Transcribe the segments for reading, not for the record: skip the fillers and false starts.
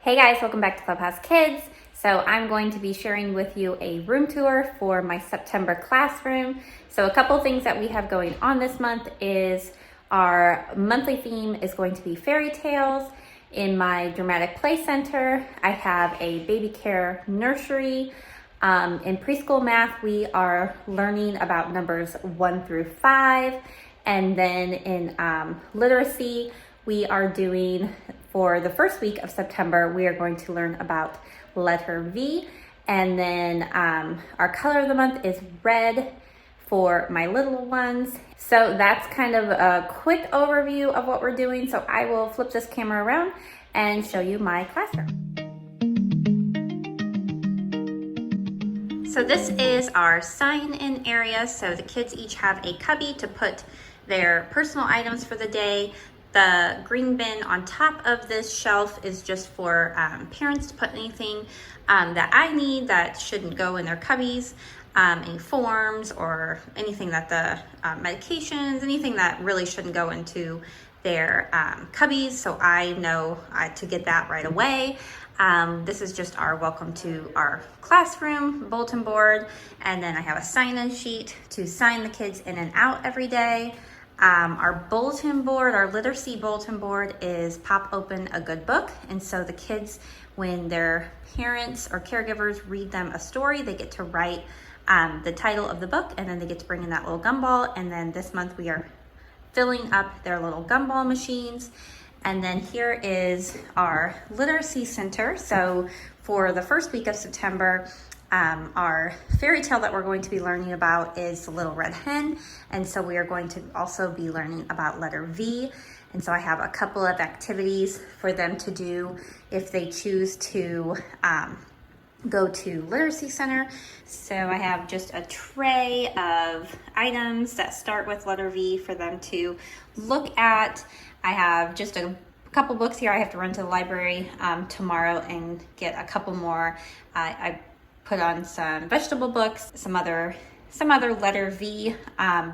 Hey guys, welcome back to Clubhouse Kids. So I'm going to be sharing with you a room tour for my September classroom. So a couple things that we have going on this month is our monthly theme is going to be fairy tales. In my dramatic play center, I have a baby care nursery. In preschool math, we are learning about numbers 1 through 5. And then in literacy, we are doing, for the first week of September, we are going to learn about letter V. And then our color of the month is red for my little ones. So that's kind of a quick overview of what we're doing. So I will flip this camera around and show you my classroom. So this is our sign-in area. So the kids each have a cubby to put their personal items for the day. The green bin on top of this shelf is just for parents to put anything that I need that shouldn't go in their cubbies, any forms or anything that the medications, anything that really shouldn't go into their cubbies. So I know to get that right away. This is just our welcome to our classroom bulletin board. And then I have a sign-in sheet to sign the kids in and out every day. Our bulletin board, our literacy bulletin board is pop open a good book. And so the kids, when their parents or caregivers read them a story, they get to write the title of the book, and then they get to bring in that little gumball. And then this month we are filling up their little gumball machines. And then here is our literacy center. So for the first week of September, our fairy tale that we're going to be learning about is The Little Red Hen. And so we are going to also be learning about letter V. And so I have a couple of activities for them to do if they choose to go to Literacy Center. So I have just a tray of items that start with letter V for them to look at. I have just a couple books here. I have to run to the library tomorrow and get a couple more. I put on some vegetable books, some other letter V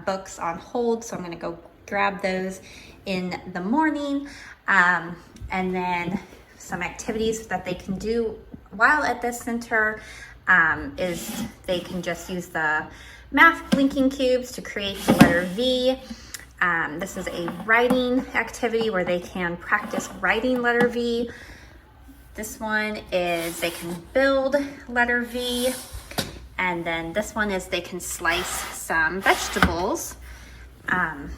books on hold. So I'm gonna go grab those in the morning. And then some activities that they can do while at this center is they can just use the math blinking cubes to create the letter V. This is a writing activity where they can practice writing letter V. This one is they can build letter V. And then this one is they can slice some vegetables. And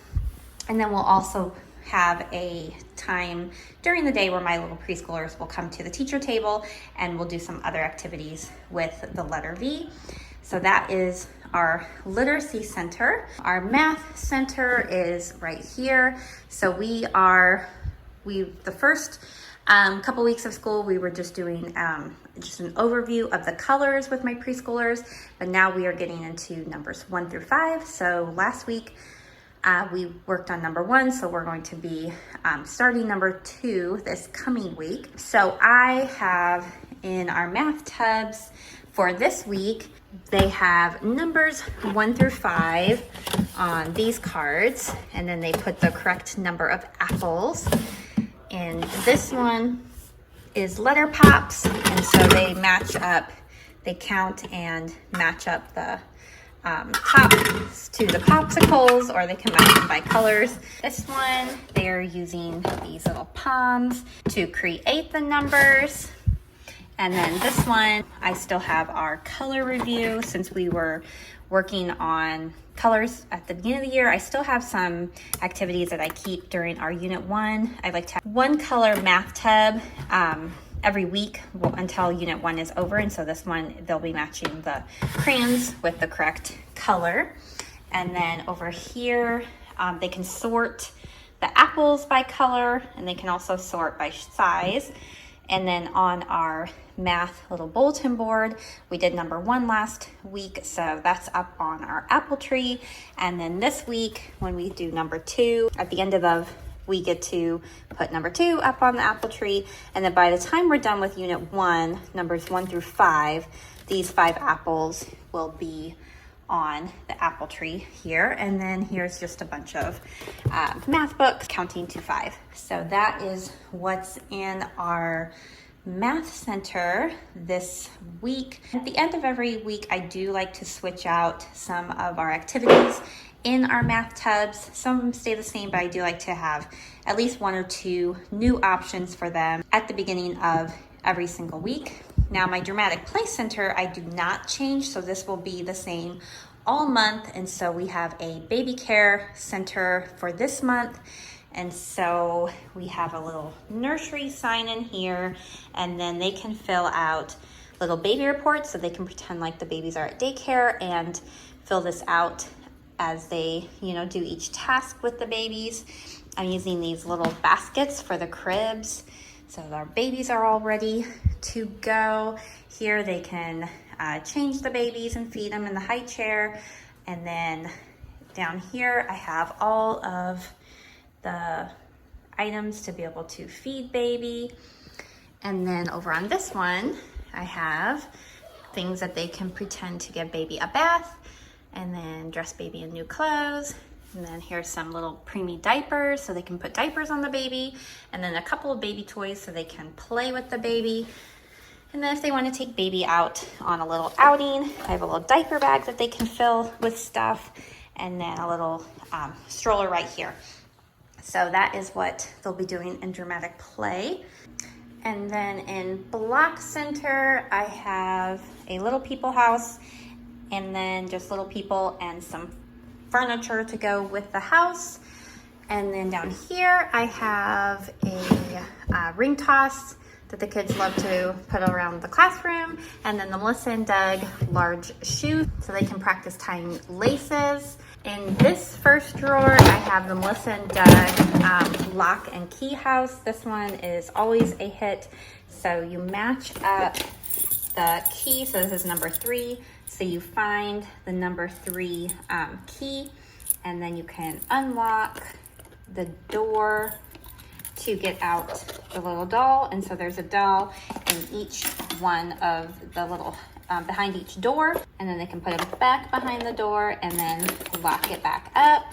then we'll also have a time during the day where my little preschoolers will come to the teacher table and we'll do some other activities with the letter V. So that is our literacy center. Our math center is right here. So the first couple weeks of school, we were just doing just an overview of the colors with my preschoolers, but now we are getting into numbers 1 through 5. So last week we worked on number 1, so we're going to be starting number 2 this coming week. So I have in our math tubs for this week, they have numbers 1 through 5 on these cards, and then they put the correct number of apples. And this one is letter pops, and so they match up, they count and match up the pops to the popsicles, or they can match them by colors. This one, they're using these little palms to create the numbers. And then this one, I still have our color review. Since we were working on colors at the beginning of the year, I still have some activities that I keep during our Unit 1. I like to have one color math tub every week until Unit 1 is over. And so this one, they'll be matching the crayons with the correct color. And then over here, they can sort the apples by color, and they can also sort by size. And then on our math little bulletin board, we did number 1 last week, so that's up on our apple tree. And then this week, when we do number 2, at the end of we get to put number 2 up on the apple tree. And then by the time we're done with Unit 1, numbers 1 through 5, these 5 apples will be on the apple tree here. And then here's just a bunch of math books counting to 5. So that is what's in our math center this week. At the end of every week, I do like to switch out some of our activities in our math tubs. Some of them stay the same, but I do like to have at least 1 or 2 new options for them at the beginning of every single week. Now my dramatic play center, I do not change, so this will be the same all month. And so we have a baby care center for this month. And so we have a little nursery sign in here, and then they can fill out little baby reports, so they can pretend like the babies are at daycare and fill this out as they, do each task with the babies. I'm using these little baskets for the cribs, so our babies are all ready to go. Here they can change the babies and feed them in the high chair. And then down here I have all of the items to be able to feed baby. And then over on this one, I have things that they can pretend to give baby a bath and then dress baby in new clothes. And then here's some little preemie diapers so they can put diapers on the baby, and then a couple of baby toys so they can play with the baby. And then if they want to take baby out on a little outing, I have a little diaper bag that they can fill with stuff, and then a little stroller right here. So that is what they'll be doing in dramatic play. And then in block center, I have a little people house, and then just little people and some furniture to go with the house. And then down here, I have a ring toss that the kids love to put around the classroom. And then the Melissa and Doug large shoes so they can practice tying laces. In this first drawer, I have the Melissa and Doug lock and key house. This one is always a hit. So you match up the key. So this is number 3. So you find the number 3 key, and then you can unlock the door to get out the little doll. And so there's a doll in each one of the little behind each door, and then they can put it back behind the door and then lock it back up.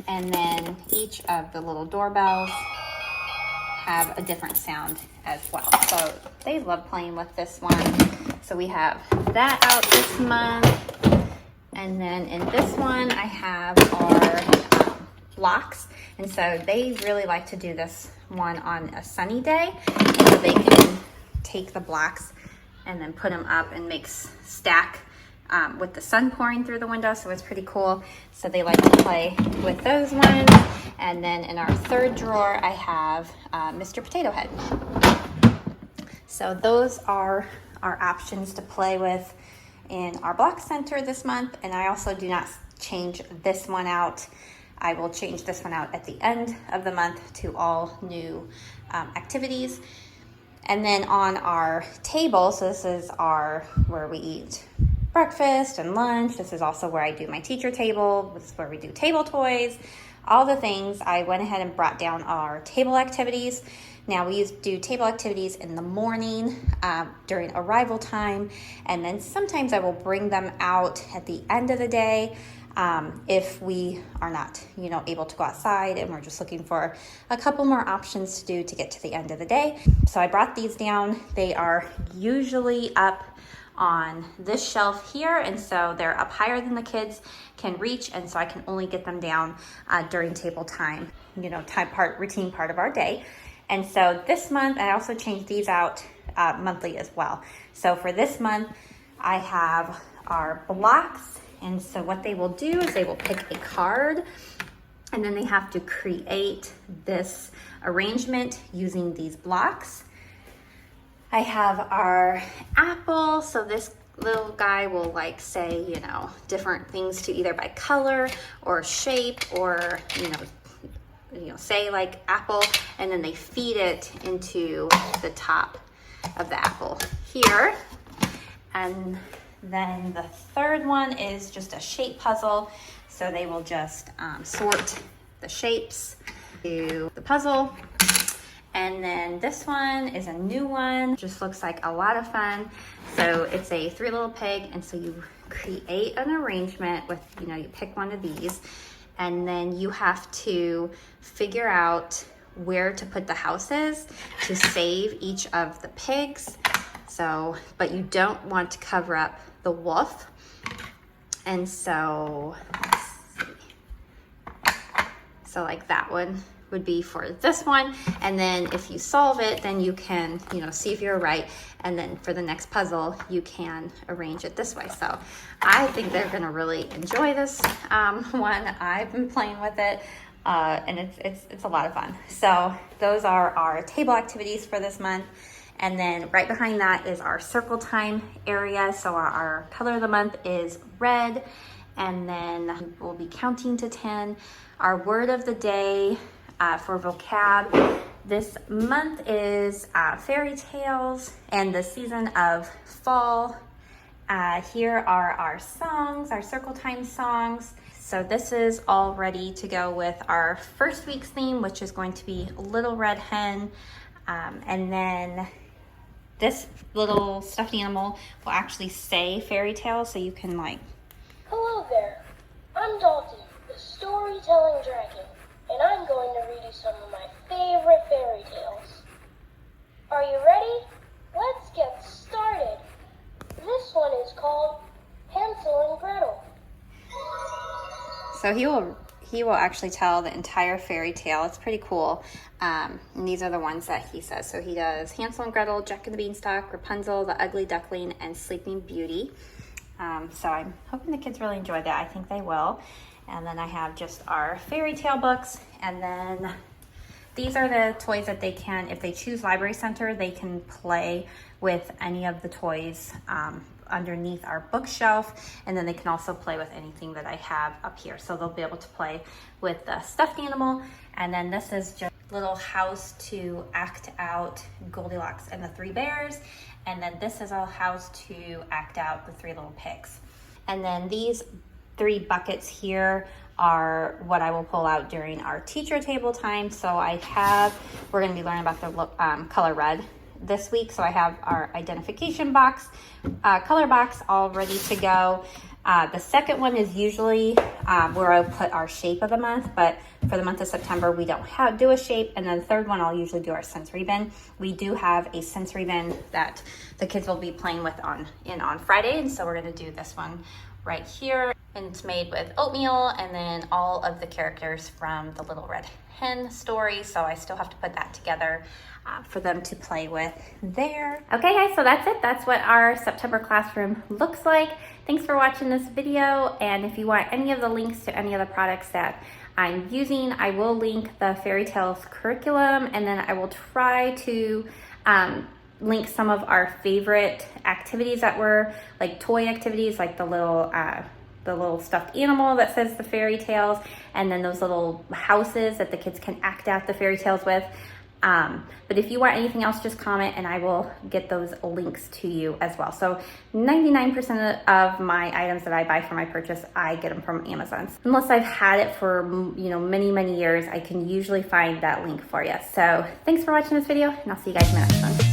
And then each of the little doorbells have a different sound as well. So they love playing with this one. So we have that out this month. And then in this one, I have our blocks. And so they really like to do this one on a sunny day. So they can take the blocks and then put them up and stack with the sun pouring through the window. So it's pretty cool. So they like to play with those ones. And then in our third drawer, I have Mr. Potato Head. So those are our options to play with in our block center this month. And I also do not change this one out. I will change this one out at the end of the month to all new activities. And then on our table, so this is where we eat breakfast and lunch. This is also where I do my teacher table. This is where we do table toys, all the things. I went ahead and brought down our table activities. Now we do table activities in the morning during arrival time, and then sometimes I will bring them out at the end of the day if we are not, able to go outside and we're just looking for a couple more options to do to get to the end of the day. So I brought these down. They are usually up on this shelf here, and so they're up higher than the kids can reach, and so I can only get them down during table time, routine part of our day. And so this month, I also changed these out monthly as well. So for this month, I have our blocks. And so what they will do is they will pick a card, and then they have to create this arrangement using these blocks. I have our apple. So this little guy will say, different things to either by color or shape or, say like apple, and then they feed it into the top of the apple here. And then the third one is just a shape puzzle. So they will just sort the shapes to the puzzle. And then this one is a new one. Just looks like a lot of fun. So it's a 3 little pig. And so you create an arrangement with, you pick one of these, and then you have to figure out where to put the houses to save each of the pigs. So, but you don't want to cover up the wolf. And so, let's see. So like that one would be for this one. And then if you solve it, then you can, see if you're right. And then for the next puzzle, you can arrange it this way. So I think they're gonna really enjoy this one. I've been playing with it and it's a lot of fun. So those are our table activities for this month. And then right behind that is our circle time area. So our color of the month is red. And then we'll be counting to 10. Our word of the day for vocab this month is fairy tales and the season of fall. Here are our songs, our circle time songs. So this is all ready to go with our first week's theme, which is going to be Little Red Hen. And then this little stuffed animal will actually say fairy tales, so you can Hello there, I'm Dalton, the storytelling dragon, and I'm going to read you some of my favorite fairy tales. Are you ready? Let's get started. This one is called Hansel and Gretel. So he will actually tell the entire fairy tale. It's pretty cool. And these are the ones that he says. So he does Hansel and Gretel, Jack and the Beanstalk, Rapunzel, the Ugly Duckling, and Sleeping Beauty. So I'm hoping the kids really enjoy that. I think they will. And then I have just our fairy tale books. And then these are the toys that they can, if they choose Library Center, they can play with any of the toys underneath our bookshelf. And then they can also play with anything that I have up here. So they'll be able to play with the stuffed animal. And then this is just a little house to act out Goldilocks and the Three Bears. And then this is a house to act out the Three Little Pigs. And then these 3 buckets here are what I will pull out during our teacher table time. So we're gonna be learning about the color red this week. So I have our identification box, color box all ready to go. The second one is usually where I'll put our shape of the month, but for the month of September, we don't do a shape. And then the third one, I'll usually do our sensory bin. We do have a sensory bin that the kids will be playing with on Friday. And so we're gonna do this one right here. And it's made with oatmeal and then all of the characters from the Little Red Hen story. So I still have to put that together for them to play with there. Okay guys, so that's it. That's what our September classroom looks like. Thanks for watching this video. And if you want any of the links to any of the products that I'm using, I will link the Fairy Tales curriculum, and then I will try to link some of our favorite activities that were like toy activities, like the little stuffed animal that says the fairy tales, and then those little houses that the kids can act out the fairy tales with. But if you want anything else, just comment and I will get those links to you as well. So 99% of my items that I buy for my purchase, I get them from Amazon. Unless I've had it for many, many years, I can usually find that link for you. So thanks for watching this video, and I'll see you guys in the next one.